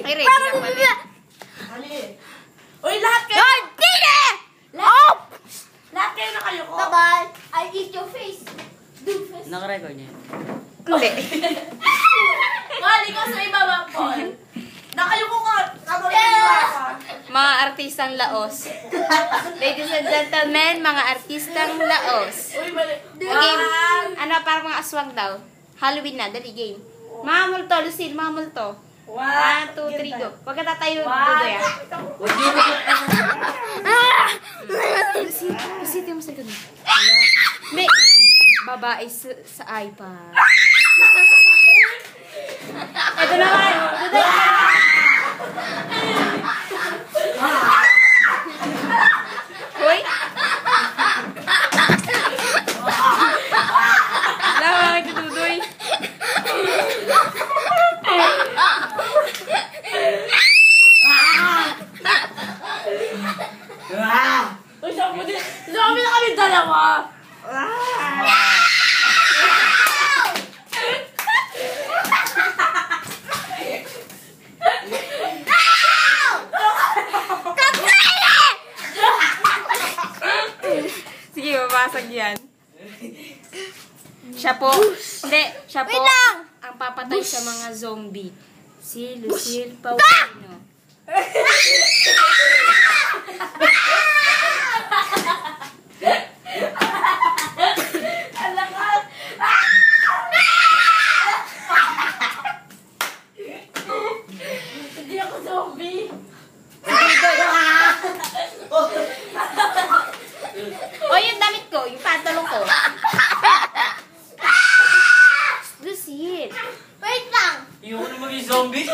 Ay, ready na pala. Uy, lahat kayo! Hindi na! Lahat kayo na kayo ko! Bye-bye. I eat your face. Do face. Naka-record niya. Hindi. Mali ko sa ibaba, Paul. Nakayuko ka! Mga artistang Laos. Ladies and gentlemen, mga artistang Laos. Uy, mali. Game. Ano, parang mga aswang daw. Halloween na, dali game. Mga multo, Lucille, mga multo. 1, 2, 3, go. Huwag ka tatayo, Dudoy, ah. Lucille, Lucille, mo sa ganun. May babae sa iPad. Ito naman, Dudoy. Hoy. Lawa, ito, Dudoy. Uy, sabi na kami dalawa! Sige, mabasag yan. Siya po. Hindi, siya po. Wait lang! Ang papatay sa mga zombie. Si Lucille Paulino. Alakat! Hindi ako zombie! O, yung damit ko, yung pantalon ko. Lucille. Wait lang. Yung ano maging zombie?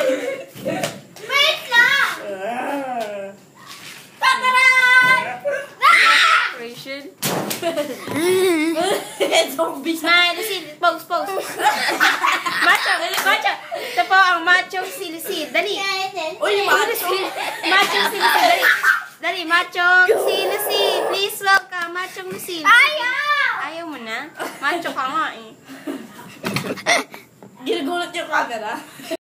Wait lang. Tataran! Rachel. Zombie! Smile, Lucille. Pose, pose. Macho, macho. Ito po ang macho si Lucille. Dali. Uy, macho! Macho si Lucille. Dali. Dali, macho si Lucille. Please welcome, macho Lucille. Ayaw! Ayaw mo na? Macho ka nga eh. Ginagulat yung camera.